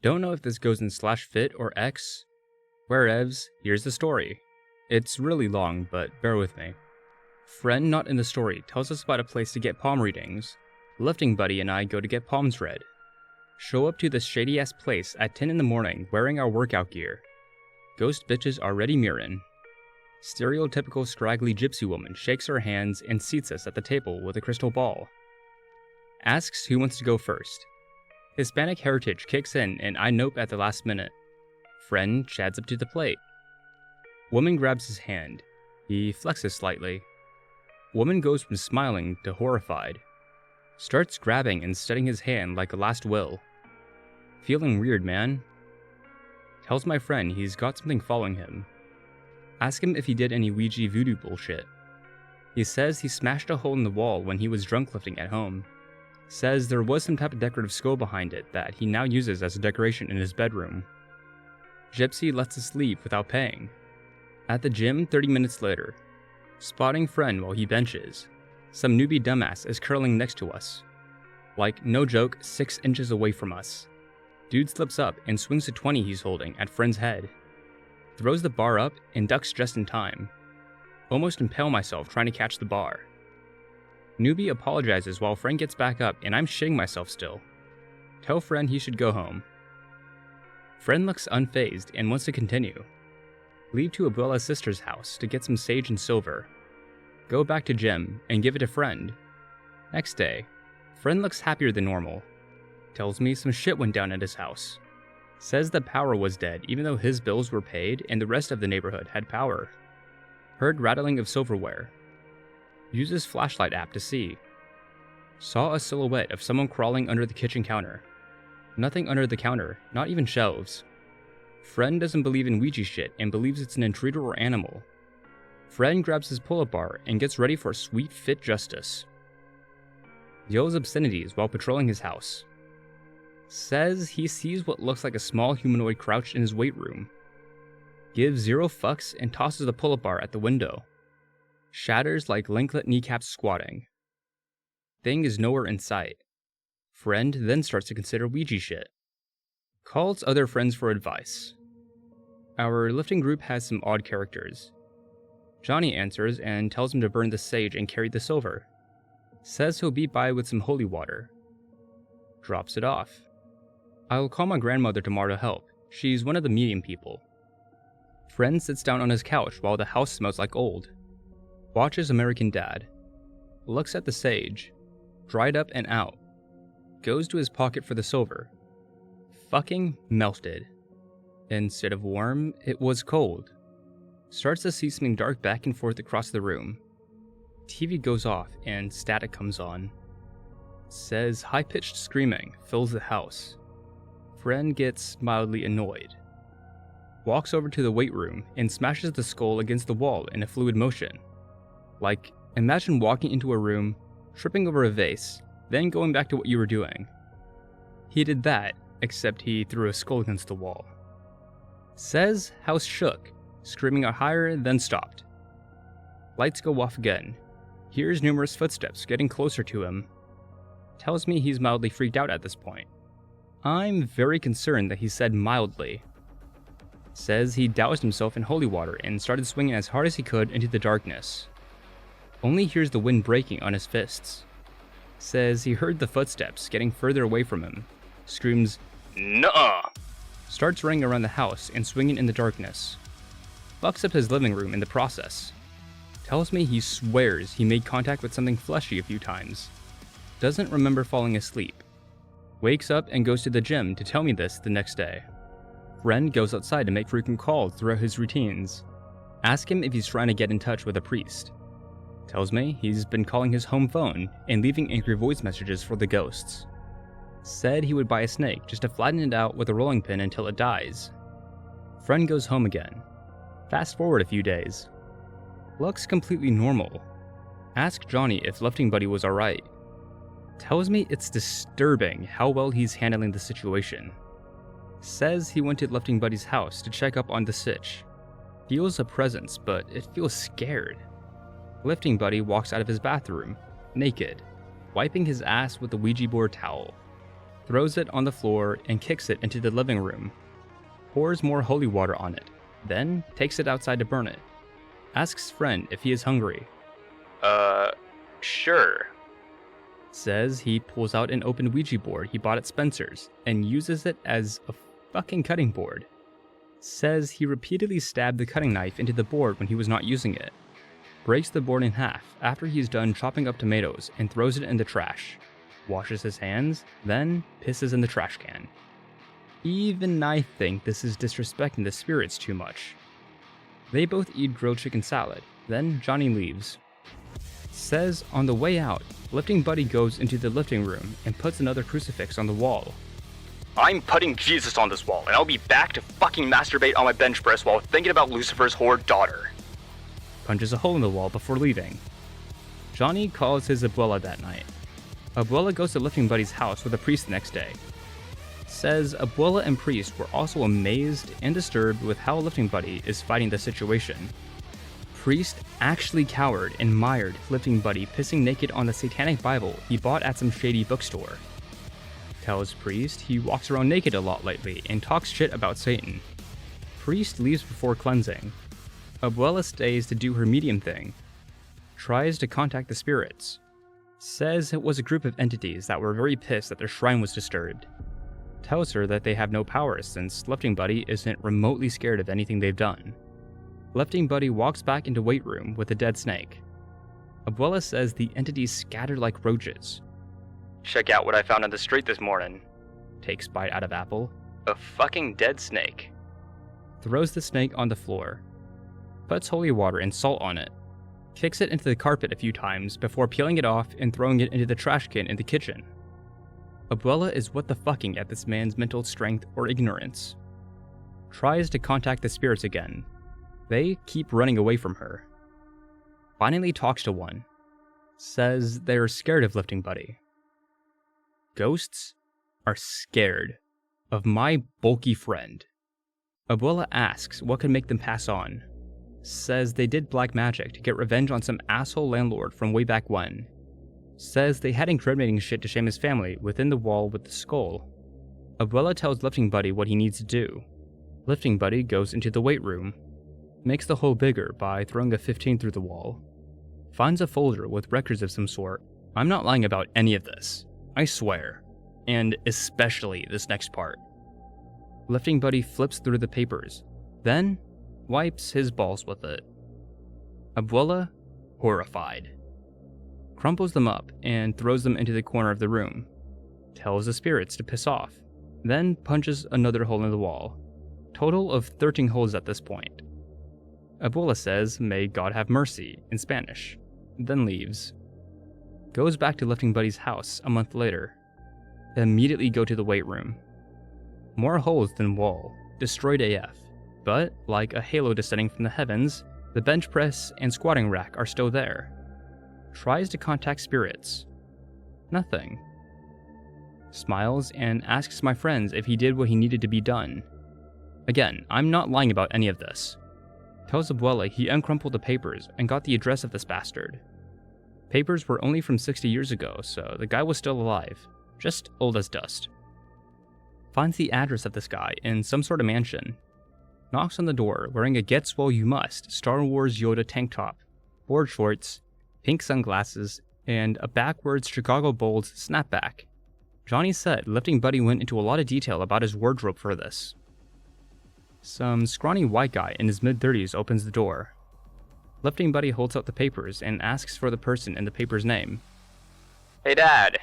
Don't know if this goes in /fit or X. Wherevs, here's the story. It's really long, but bear with me. Friend not in the story tells us about a place to get palm readings. Lifting buddy and I go to get palms read. Show up to this shady ass place at 10 in the morning wearing our workout gear. Ghost bitches are ready mirrorin'. Stereotypical scraggly gypsy woman shakes her hands and seats us at the table with a crystal ball. Asks who wants to go first. Hispanic heritage kicks in and I nope at the last minute. Friend chads up to the plate. Woman grabs his hand. He flexes slightly. Woman goes from smiling to horrified. Starts grabbing and studying his hand like a last will. Feeling weird, man. Tells my friend he's got something following him. Ask him if he did any Ouija voodoo bullshit. He says he smashed a hole in the wall when he was drunk lifting at home. Says there was some type of decorative skull behind it that he now uses as a decoration in his bedroom. Gypsy lets us leave without paying. At the gym 30 minutes later. Spotting friend while he benches. Some newbie dumbass is curling next to us. Like, no joke, 6 inches away from us. Dude slips up and swings the 20 he's holding at friend's head. Throws the bar up and ducks just in time. Almost impale myself trying to catch the bar. Newbie apologizes while friend gets back up and I'm shitting myself still. Tell friend he should go home. Friend looks unfazed and wants to continue. Leave to Abuela's sister's house to get some sage and silver. Go back to gym and give it to friend. Next day, friend looks happier than normal. Tells me some shit went down at his house. Says the power was dead even though his bills were paid and the rest of the neighborhood had power. Heard rattling of silverware. Uses flashlight app to see. Saw a silhouette of someone crawling under the kitchen counter. Nothing under the counter, not even shelves. Friend doesn't believe in Ouija shit and believes it's an intruder or animal. Friend grabs his pull-up bar and gets ready for sweet fit justice. Yells obscenities while patrolling his house. Says he sees what looks like a small humanoid crouched in his weight room. Gives 0 fucks and tosses the pull-up bar at the window. Shatters like linklet kneecaps squatting. Thing is nowhere in sight. Friend then starts to consider Ouija shit. Calls other friends for advice. Our lifting group has some odd characters. Johnny answers and tells him to burn the sage and carry the silver. Says he'll be by with some holy water. Drops it off. I'll call my grandmother tomorrow to help. She's one of the medium people. Friend sits down on his couch while the house smells like old. Watches American Dad. Looks at the sage. Dried up and out. Goes to his pocket for the silver. Fucking melted. Instead of warm, it was cold. Starts to see something dark back and forth across the room. TV goes off and static comes on. Says high-pitched screaming fills the house. Friend gets mildly annoyed. Walks over to the weight room and smashes the skull against the wall in a fluid motion. Like, imagine walking into a room, tripping over a vase, then going back to what you were doing. He did that, except he threw a skull against the wall. Says house shook, screaming out higher, then stopped. Lights go off again. Hears numerous footsteps getting closer to him. Tells me he's mildly freaked out at this point. I'm very concerned that he said mildly. Says he doused himself in holy water and started swinging as hard as he could into the darkness. Only hears the wind breaking on his fists. Says he heard the footsteps getting further away from him. Screams, "Nuh-uh!" Starts running around the house and swinging in the darkness. Fucks up his living room in the process. Tells me he swears he made contact with something fleshy a few times. Doesn't remember falling asleep. Wakes up and goes to the gym to tell me this the next day. Friend goes outside to make frequent calls throughout his routines. Ask him if he's trying to get in touch with a priest. Tells me he's been calling his home phone and leaving angry voice messages for the ghosts. Said he would buy a snake just to flatten it out with a rolling pin until it dies. Friend goes home again. Fast forward a few days. Looks completely normal. Ask Johnny if lifting buddy was alright. Tells me it's disturbing how well he's handling the situation. Says he went to lifting buddy's house to check up on the sitch. Feels a presence, but it feels scared. Lifting buddy walks out of his bathroom, naked, wiping his ass with a Ouija board towel. throws it on the floor and kicks it into the living room. Pours more holy water on it, then takes it outside to burn it. Asks friend if he is hungry. Sure. Says he pulls out an open Ouija board he bought at Spencer's and uses it as a fucking cutting board. Says he repeatedly stabbed the cutting knife into the board when he was not using it. Breaks the board in half after he's done chopping up tomatoes and throws it in the trash. Washes his hands, then pisses in the trash can. Even I think this is disrespecting the spirits too much. They both eat grilled chicken salad, then Johnny leaves. Says on the way out, lifting buddy goes into the lifting room and puts another crucifix on the wall. I'm putting Jesus on this wall, and I'll be back to fucking masturbate on my bench press while thinking about Lucifer's whore daughter. Punches a hole in the wall before leaving. Johnny calls his abuela that night. Abuela goes to lifting buddy's house with a priest the next day. Says abuela and priest were also amazed and disturbed with how lifting buddy is fighting the situation. Priest actually cowered and mired lifting buddy pissing naked on the satanic Bible he bought at some shady bookstore. Tells priest he walks around naked a lot lately and talks shit about Satan. Priest leaves before cleansing. Abuela stays to do her medium thing. Tries to contact the spirits. Says it was a group of entities that were very pissed that their shrine was disturbed. Tells her that they have no powers since lifting buddy isn't remotely scared of anything they've done. Lifting buddy walks back into weight room with a dead snake. Abuela says the entities scatter like roaches. Check out what I found on the street this morning. Takes bite out of apple. A fucking dead snake. Throws the snake on the floor. Puts holy water and salt on it. Kicks it into the carpet a few times before peeling it off and throwing it into the trash can in the kitchen. Abuela is what the fucking at this man's mental strength or ignorance. Tries to contact the spirits again. They keep running away from her. Finally talks to one. Says they're scared of lifting buddy. Ghosts are scared of my bulky friend. Abuela asks what could make them pass on. Says they did black magic to get revenge on some asshole landlord from way back when. Says they had incriminating shit to shame his family within the wall with the skull. Abuela tells lifting buddy what he needs to do. Lifting buddy goes into the weight room. Makes the hole bigger by throwing a 15 through the wall. Finds a folder with records of some sort. I'm not lying about any of this. I swear. And especially this next part. Lifting buddy flips through the papers. Then wipes his balls with it. Abuela, horrified. Crumples them up and throws them into the corner of the room. Tells the spirits to piss off. Then punches another hole in the wall. Total of 13 holes at this point. Abuela says, "May God have mercy," in Spanish, then leaves. Goes back to lifting buddy's house a month later. Immediately go to the weight room. More holes than wall, destroyed AF, but like a halo descending from the heavens, the bench press and squatting rack are still there. Tries to contact spirits. Nothing. Smiles and asks my friends if he did what he needed to be done. Again, I'm not lying about any of this. Tells Abuela he uncrumpled the papers and got the address of this bastard. Papers were only from 60 years ago, so the guy was still alive, just old as dust. Finds the address of this guy in some sort of mansion. Knocks on the door wearing a Get Swole You Must Star Wars Yoda tank top, board shorts, pink sunglasses, and a backwards Chicago Bulls snapback. Johnny said lifting buddy went into a lot of detail about his wardrobe for this. Some scrawny white guy in his mid-30s opens the door. Lifting buddy holds out the papers and asks for the person in the paper's name. Hey Dad,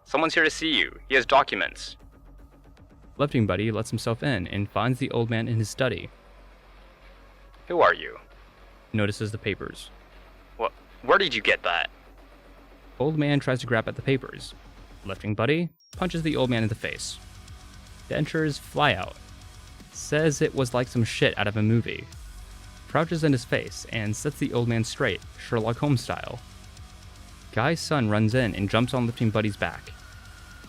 someone's here to see you. He has documents. Lifting buddy lets himself in and finds the old man in his study. Who are you? Notices the papers. Where did you get that? Old man tries to grab at the papers. Lifting buddy punches the old man in the face. Dentures fly out. Says it was like some shit out of a movie. Crouches in his face and sets the old man straight, Sherlock Holmes style. Guy's son runs in and jumps on lifting buddy's back.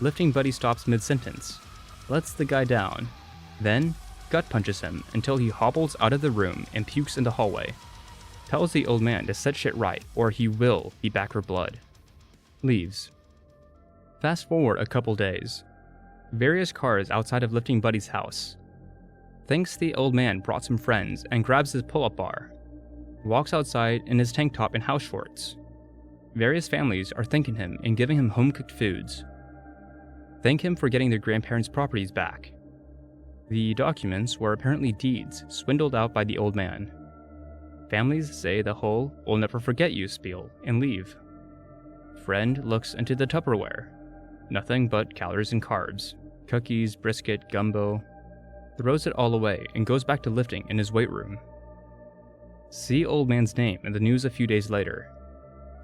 Lifting buddy stops mid-sentence. Lets the guy down. Then gut punches him until he hobbles out of the room and pukes in the hallway. Tells the old man to set shit right or he will be back for blood. Leaves. Fast forward a couple days. Various cars outside of Lifting Buddy's house. Thinks the old man brought some friends and grabs his pull-up bar. Walks outside in his tank top and house shorts. Various families are thanking him and giving him home-cooked foods. Thank him for getting their grandparents' properties back. The documents were apparently deeds swindled out by the old man. Families say the whole "we'll never forget you" spiel and leave. Friend looks into the Tupperware. Nothing but calories and carbs. Cookies, brisket, gumbo. Throws it all away and goes back to lifting in his weight room. See old man's name in the news a few days later.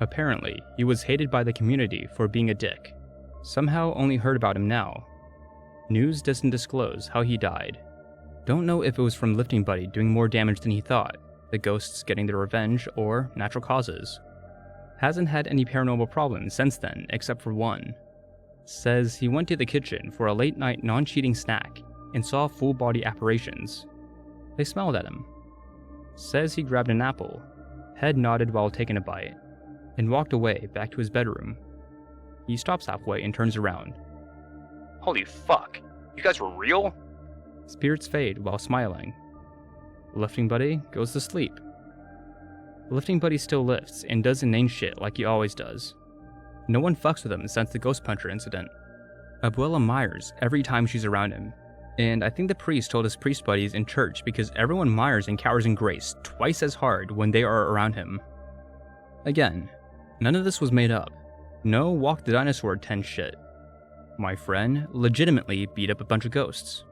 Apparently, he was hated by the community for being a dick. Somehow only heard about him now. News doesn't disclose how he died. Don't know if it was from Lifting Buddy doing more damage than he thought, the ghosts getting their revenge, or natural causes. Hasn't had any paranormal problems since then, except for one. Says he went to the kitchen for a late-night non-cheating snack and saw full-body apparitions. They smiled at him. Says he grabbed an apple, head nodded while taking a bite, and walked away back to his bedroom. He stops halfway and turns around. Holy fuck, you guys were real? Spirits fade while smiling. Lifting Buddy goes to sleep. Lifting Buddy still lifts and does inane shit like he always does. No one fucks with him since the Ghost Puncher incident. Abuela mires every time she's around him, and I think the priest told his priest buddies in church because everyone mires and cowers in grace twice as hard when they are around him. Again, none of this was made up. No walk the dinosaur 10 shit. My friend legitimately beat up a bunch of ghosts.